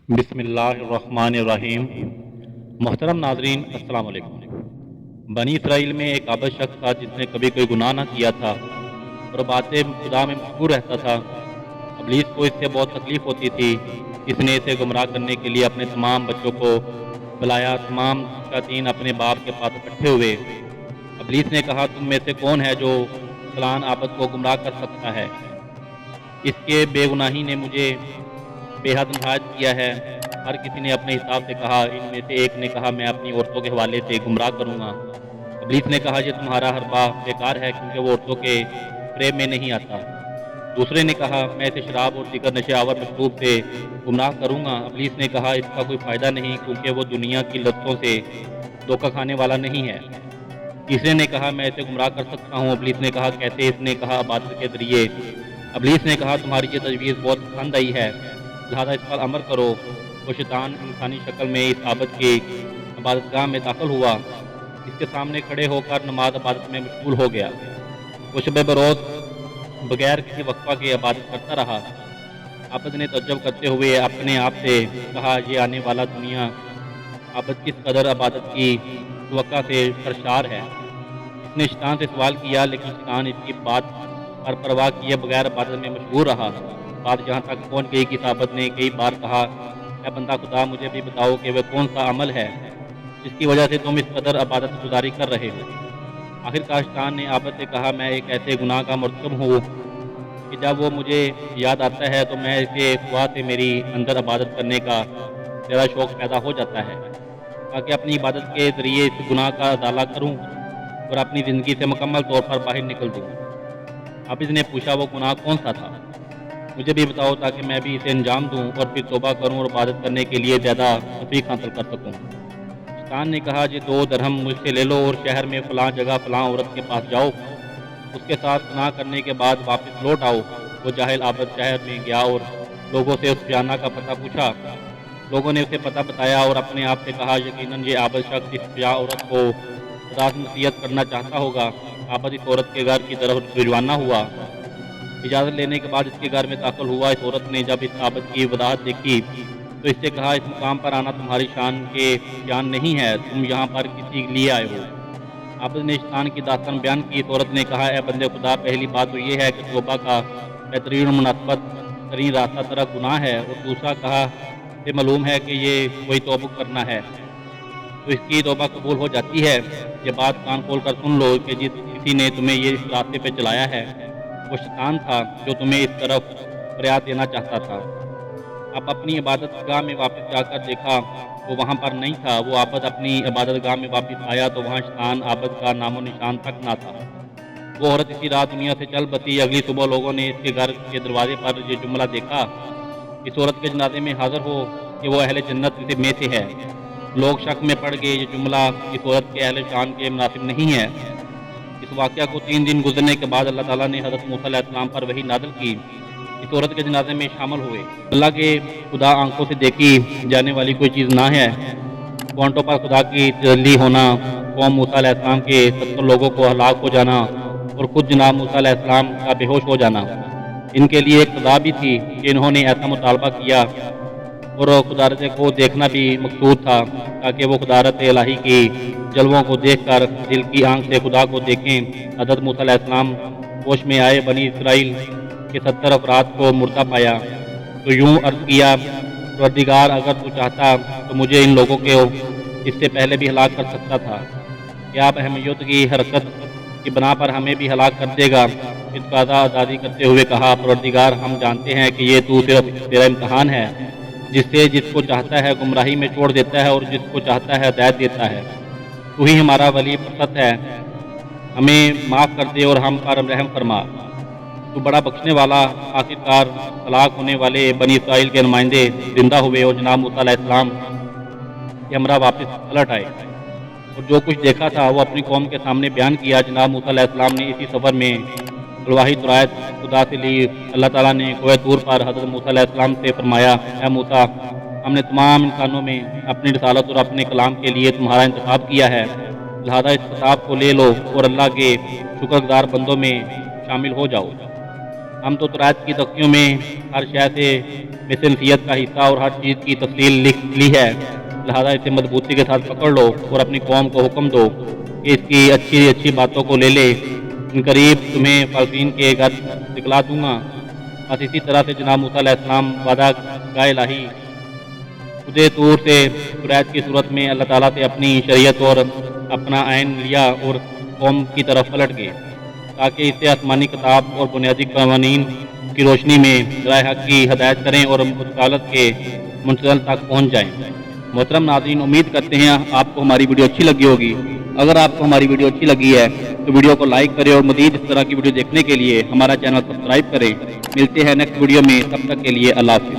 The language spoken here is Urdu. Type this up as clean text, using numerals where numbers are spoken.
بسم اللہ الرحمن الرحیم۔ محترم ناظرین، السلام علیکم۔ بنی اسرائیل میں ایک عابد شخص تھا جس نے کبھی کوئی گناہ نہ کیا تھا اور باتیں خدا میں مشغول رہتا تھا۔ ابلیس کو اس سے بہت تکلیف ہوتی تھی۔ اس نے اسے گمراہ کرنے کے لیے اپنے تمام بچوں کو بلایا۔ تمام شیاطین اپنے باپ کے پاس اکٹھے ہوئے۔ ابلیس نے کہا، تم میں سے کون ہے جو فلاں عابد کو گمراہ کر سکتا ہے؟ اس کے بے گناہی نے مجھے بے حد نہایت کیا ہے۔ ہر کسی نے اپنے حساب سے کہا۔ ان میں سے ایک نے کہا، میں اپنی عورتوں کے حوالے سے گمراہ کروں گا۔ ابلیس نے کہا، یہ تمہارا حربہ بیکار ہے کیونکہ وہ عورتوں کے فریب میں نہیں آتا۔ دوسرے نے کہا، میں اسے شراب اور دیگر نشے آور مشروب سے گمراہ کروں گا۔ ابلیس نے کہا، اس کا کوئی فائدہ نہیں کیونکہ وہ دنیا کی لذتوں سے دھوکہ کھانے والا نہیں ہے۔ تیسرے نے کہا، میں اسے گمراہ کر سکتا ہوں۔ ابلیس نے کہا، کیسے؟ اس نے کہا، عبادت کے ذریعے۔ ابلیس نے کہا، تمہاری یہ تجویز بہت پسند آئی ہے، لہذا اس پر عمل کرو۔ وہ شیطان انسانی شکل میں اس عابد کی عبادت گاہ میں داخل ہوا۔ اس کے سامنے کھڑے ہو کر نماز عبادت میں مشغول ہو گیا۔ وہ شب بروز بغیر کسی وقفہ کے عبادت کرتا رہا۔ عابد نے تعجب کرتے ہوئے اپنے آپ سے کہا، یہ آنے والا دنیا عابد کس قدر عبادت کی توقع سے سرشار ہے۔ اس نے شیطان سے سوال کیا، لیکن شیطان اس کی بات پر پرواہ کیے بغیر عبادت میں مشغول رہا۔ بات جہاں تک پہنچ گئی کہ عابد نے کئی بار کہا، اے بندہ خدا، مجھے بھی بتاؤ کہ وہ کون سا عمل ہے جس کی وجہ سے تم اس قدر عبادت گزاری کر رہے ہو۔ آخرکار شیطان نے عابد سے کہا، میں ایک ایسے گناہ کا مرتکب ہوں کہ جب وہ مجھے یاد آتا ہے تو میں اسے خواہ سے میری اندر عبادت کرنے کا میرا شوق پیدا ہو جاتا ہے، تاکہ اپنی عبادت کے ذریعے اس گناہ کا ازالہ کروں اور اپنی زندگی سے مکمل طور پر باہر نکل دوں۔ عابد نے پوچھا، وہ گناہ کون سا تھا؟ مجھے بھی بتاؤ تاکہ میں بھی اسے انجام دوں اور پھر توبہ کروں اور عبادت کرنے کے لیے زیادہ توفیق حاصل کر سکوں۔ شیطان نے کہا، یہ 2 درہم مجھ سے لے لو اور شہر میں فلاں جگہ فلاں عورت کے پاس جاؤ، اس کے ساتھ گناہ کرنے کے بعد واپس لوٹ آؤ۔ وہ جاہل عابد شہر میں گیا اور لوگوں سے اس بیانہ کا پتہ پوچھا۔ لوگوں نے اسے پتہ بتایا اور اپنے آپ سے کہا، یقیناً یہ عابد شخص اس بیاہ عورت کو خدا سے نصیحت کرنا چاہتا ہوگا۔ عابد اس عورت کے گھر کی طرف رجوانہ ہوا۔ اجازت لینے کے بعد اس کے گھر میں داخل ہوا۔ اس عورت نے جب اس عابد کی وضاحت دیکھی تو اس سے کہا، اس مقام پر آنا تمہاری شان کے بیان نہیں ہے، تم یہاں پر کسی لیے آئے ہو؟ عابد نے شیطان کی داستان بیان کی۔ اس عورت نے کہا، اے بندے خدا، پہلی بات تو یہ ہے کہ توبہ کا بہترین اور مناسبت ترین راستہ ترک گناہ ہے، اور دوسرا کہا سے معلوم ہے کہ یہ کوئی توبہ کرنا ہے تو اس کی توبہ قبول ہو جاتی ہے۔ یہ بات کان کھول کر سن لو کہ جس کسی نے تمہیں یہ اس راستے پہ چلایا ہے وہ شیطان تھا جو تمہیں اس طرف فریاد دینا چاہتا تھا۔ اب اپنی عبادت گاہ میں واپس جا کر دیکھا وہ وہاں پر نہیں تھا۔ وہ عابد اپنی عبادت گاہ میں واپس آیا تو وہاں شیطان عابد کا نام و نشان تک نہ تھا۔ وہ عورت اسی رات دنیا سے چل بسی۔ اگلی صبح لوگوں نے اس کے گھر کے دروازے پر یہ جملہ دیکھا، اس عورت کے جنازے میں حاضر ہو کہ وہ اہل جنت میں سے ہے۔ لوگ شک میں پڑ گئے، یہ جملہ اس عورت کے اہل شان کے مناسب نہیں ہے۔ اس واقعہ کو 3 دن گزرنے کے بعد اللہ تعالیٰ نے حضرت موسیٰ علیہ السلام پر وحی نازل کی۔ اس عورت کے جنازے میں شامل ہوئے۔ اللہ کے خدا آنکھوں سے دیکھی جانے والی کوئی چیز نہ ہے۔ پوائنٹوں پر خدا کی تجلی ہونا، قوم موسیٰ علیہ السلام کے 70 لوگوں کو ہلاک ہو جانا اور خود جناب موسیٰ علیہ السلام کا بے ہوش ہو جانا، ان کے لیے ایک سزا بھی تھی کہ انہوں نے ایسا مطالبہ کیا، اور قدرت کو دیکھنا بھی مقصود تھا تاکہ وہ قدرت الہی کی جلووں کو دیکھ کر دل کی آنکھ سے خدا کو دیکھیں۔ حضرت موسیٰ علیہ السلام ہوش میں آئے، بنی اسرائیل کے 70 افراد کو مردہ پایا تو یوں عرض کیا، پروردگار، اگر تو چاہتا تو مجھے ان لوگوں کو اس سے پہلے بھی ہلاک کر سکتا تھا، کیا آپ اہمیت کی حرکت کی بنا پر ہمیں بھی ہلاک کر دے گا؟ اس کا آزادی کرتے ہوئے کہا، پروردگار، ہم جانتے ہیں کہ یہ تو صرف تیرا امتحان ہے، جس سے جس کو چاہتا ہے گمراہی میں چھوڑ دیتا ہے اور جس کو چاہتا ہے ہدایت دیتا ہے۔ تو ہی ہمارا ولی پرست ہے، ہمیں معاف کر دے اور ہم پر رحم فرما، تو بڑا بخشنے والا۔ آخرکار ہلاک ہونے والے بنی اسرائیل کے نمائندے زندہ ہوئے اور جناب موسیٰ علیہ السلام کے ہمراہ واپس پلٹ آئے، اور جو کچھ دیکھا تھا وہ اپنی قوم کے سامنے بیان کیا۔ جناب موسیٰ علیہ السلام نے اسی سفر میں الواحی درایت خدا سے لی۔ اللہ تعالیٰ نے کوہ طور پر حضرت موسیٰ علیہ السلام سے فرمایا، اے موسیٰ، ہم نے تمام انسانوں میں اپنی رسالت اور اپنے کلام کے لیے تمہارا انتخاب کیا ہے، لہذا اس کتاب کو لے لو اور اللہ کے شکر گزار بندوں میں شامل ہو جاؤ۔ ہم تو تورات کی تختیوں میں ہر شے سے مثلیت کا حصہ اور ہر چیز کی تفصیل لکھ لی ہے، لہذا اسے مضبوطی کے ساتھ پکڑ لو اور اپنی قوم کو حکم دو کہ اس کی اچھی اچھی باتوں کو لے لے، ان قریب تمہیں فلسطین کے گھر دکھلا دوں گا۔ بس اسی طرح سے جناب موسیٰ علیہ السلام وعدہ گاہ الہی خدے طور سے قریش کی صورت میں اللہ تعالیٰ سے اپنی شریعت اور اپنا عین لیا اور قوم کی طرف پلٹ گئے تاکہ اسے آسمانی کتاب اور بنیادی قوانین کی روشنی میں راہ حق کی ہدایت کریں اور رسالت کے منزل تک پہنچ جائیں۔ محترم ناظرین، امید کرتے ہیں آپ کو ہماری ویڈیو اچھی لگی ہوگی۔ اگر آپ کو ہماری ویڈیو اچھی لگی ہے تو ویڈیو کو لائک کریں اور مزید اس طرح کی ویڈیو دیکھنے کے لیے ہمارا چینل سبسکرائب کریں۔ ملتے ہیں نیکسٹ ویڈیو میں، تب تک کے لیے اللہ حافظ۔